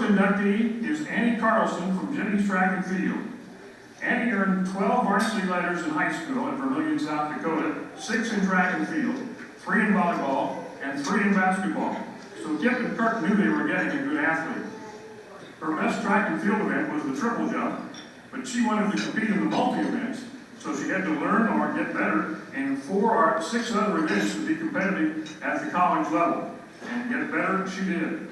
inductee is Annie Carlson from Jenny's Track and Field. Annie earned 12 varsity letters in high school in Vermillion, South Dakota, 6 in track and field, 3 in volleyball, and 3 in basketball. So Kip and Kirk knew they were getting a good athlete. Her best track and field event was the triple jump, but she wanted to compete in the multi-events, so she had to learn or get better in 4 or 6 other events to be competitive at the college level. And get better, she did.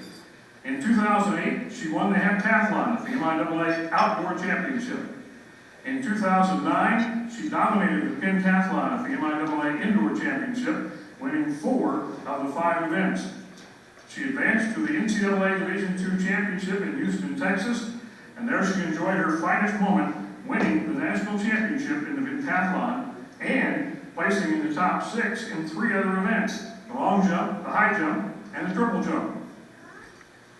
In 2008, she won the heptathlon at the MIAA Outdoor Championship. In 2009, she dominated the Pentathlon at the MIAA Indoor Championship, winning 4 of the 5 events. She advanced to the NCAA Division II Championship in Houston, Texas, and there she enjoyed her finest moment, winning the national championship in the pentathlon and placing in the top 6 in 3 other events: the long jump, the high jump, and the triple jump.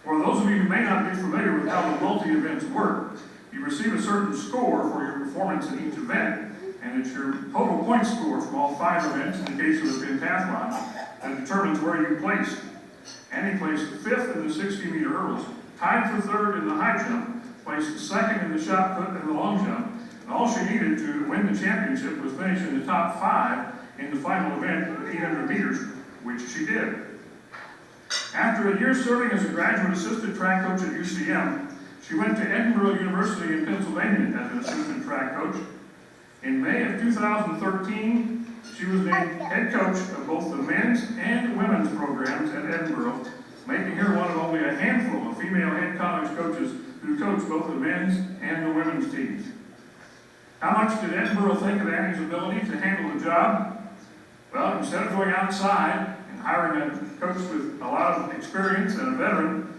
For those of you who may not be familiar with how the multi-events work, you receive a certain score for your performance in each event, and it's your total point score from all 5 events in the case of the pentathlon that determines where you place. Annie placed 5th in the 60-meter hurdles, tied for 3rd in the high jump, placed 2nd in the shot put and the long jump, and all she needed to win the championship was finish in the top 5 in the final event of 800 meters, which she did. After a year serving as a graduate assistant track coach at UCM, she went to Edinboro University in Pennsylvania as an assistant track coach. In May of 2013, she was named head coach of both the men's and women's programs at Edinboro, making her one of only a handful of female head college coaches who coach both the men's and the women's teams. How much did Edinboro think of Annie's ability to handle the job? Well, instead of going outside and hiring a coach with a lot of experience and a veteran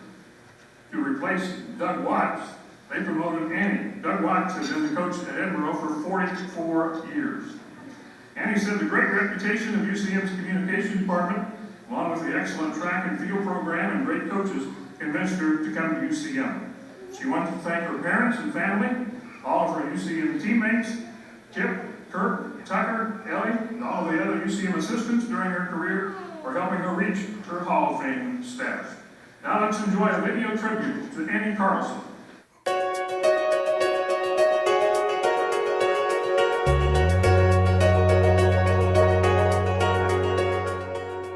to replace Doug Watts, they promoted Annie. Doug Watts has been the coach at Edinboro for 44 years. Annie said the great reputation of UCM's communication department, along with the excellent track and field program and great coaches, convinced her to come to UCM. She wanted to thank her parents and family, all of her UCM teammates, Kip, Kirk, Tucker, Ellie, and all the other UCM assistants during her career for helping her reach her Hall of Fame status. Now let's enjoy a video tribute to Annie Carlson.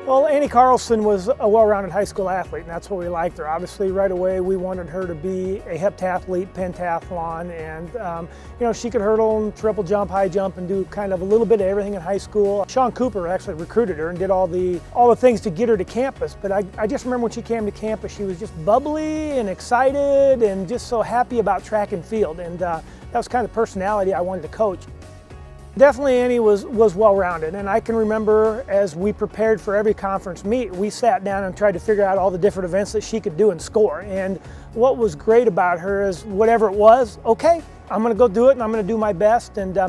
Well, Annie Carlson was a well-rounded high school athlete, and that's what we liked her. Obviously, right away, we wanted her to be a heptathlete, pentathlon, and you know, she could hurdle and triple jump, high jump, and do kind of a little bit of everything in high school. Sean Cooper actually recruited her and did all the things to get her to campus, but I just remember when she came to campus, she was just bubbly and excited and just so happy about track and field, and that was kind of the personality I wanted to coach. Definitely Annie was well-rounded, and I can remember as we prepared for every conference meet, we sat down and tried to figure out all the different events that she could do and score. And what was great about her is whatever it was, okay, I'm gonna go do it and I'm gonna do my best. And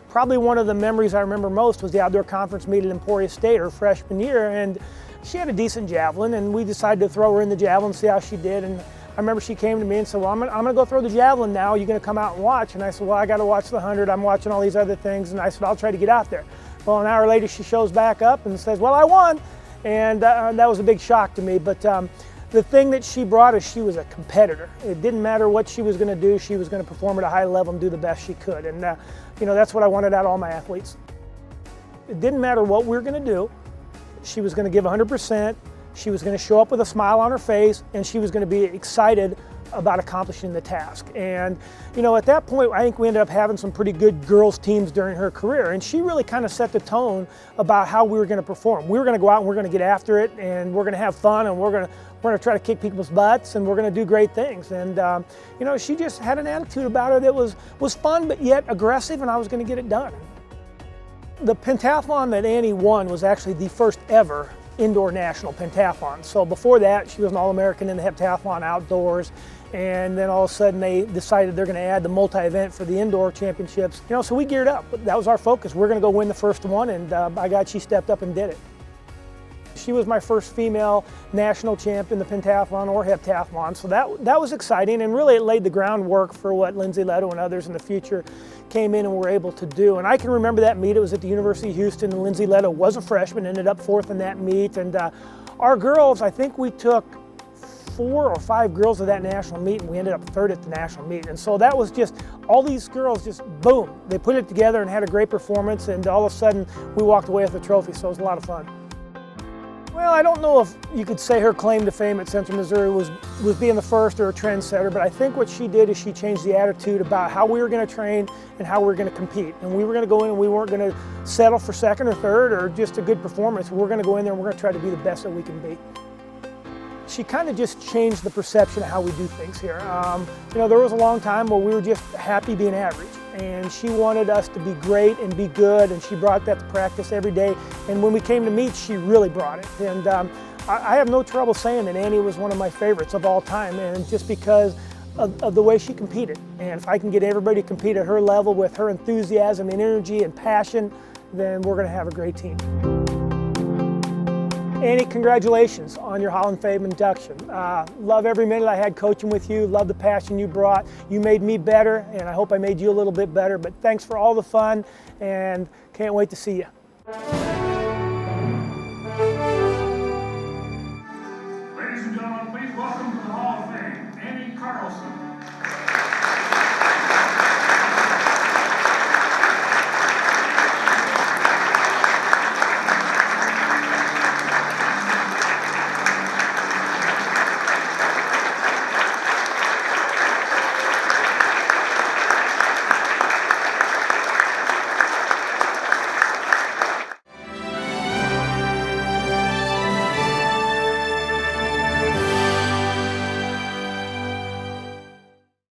probably one of the memories I remember most was the outdoor conference meet at Emporia State her freshman year, and she had a decent javelin, and we decided to throw her in the javelin and see how she did. And I remember she came to me and said, well, I'm gonna go throw the javelin now. Are you gonna come out and watch? And I said, well, I gotta watch the 100. I'm watching all these other things. And I said, I'll try to get out there. Well, an hour later, she shows back up and says, well, I won. And that was a big shock to me. But the thing that she brought is she was a competitor. It didn't matter what she was gonna do. She was gonna perform at a high level and do the best she could. And you know, that's what I wanted out of all my athletes. It didn't matter what we were gonna do. She was gonna give 100%. She was going to show up with a smile on her face, and she was going to be excited about accomplishing the task. And you know, at that point, I think we ended up having some pretty good girls teams during her career, and she really kind of set the tone about how we were going to perform. We were going to go out and we're going to get after it, and we're going to have fun, and we're going to try to kick people's butts, and we're going to do great things. And you know, she just had an attitude about her that was fun, but yet aggressive, and I was going to get it done. The pentathlon that Annie won was actually the first ever indoor national pentathlon. So before that, she was an All-American in the heptathlon outdoors, and then all of a sudden they decided they're going to add the multi-event for the indoor championships. You know, so we geared up. That was our focus. We're going to go win the first one, and by God, she stepped up and did it. She was my first female national champ in the pentathlon or heptathlon, so that was exciting, and really it laid the groundwork for what Lindsay Leto and others in the future came in and were able to do. And I can remember that meet. It was at the University of Houston, and Lindsay Leto was a freshman, ended up 4th in that meet. And our girls, I think we took 4 or 5 girls at that national meet, and we ended up 3rd at the national meet. And so that was just, all these girls just, boom, they put it together and had a great performance, and all of a sudden we walked away with the trophy, so it was a lot of fun. Well, I don't know if you could say her claim to fame at Central Missouri was being the first or a trendsetter, but I think what she did is she changed the attitude about how we were going to train and how we were going to compete. And we were going to go in and we weren't going to settle for 2nd or 3rd or just a good performance. We're going to go in there and we're going to try to be the best that we can be. She kind of just changed the perception of how we do things here. You know, there was a long time where we were just happy being average, and she wanted us to be great and be good, and she brought that to practice every day. And when we came to meet, she really brought it. And I have no trouble saying that Annie was one of my favorites of all time, and just because of the way she competed. And if I can get everybody to compete at her level with her enthusiasm and energy and passion, then we're going to have a great team. Annie, congratulations on your Hall of Fame induction. Love every minute I had coaching with you, love the passion you brought. You made me better, and I hope I made you a little bit better, but thanks for all the fun, and can't wait to see you. Ladies and gentlemen, please welcome to the Hall of Fame, Annie Carlson.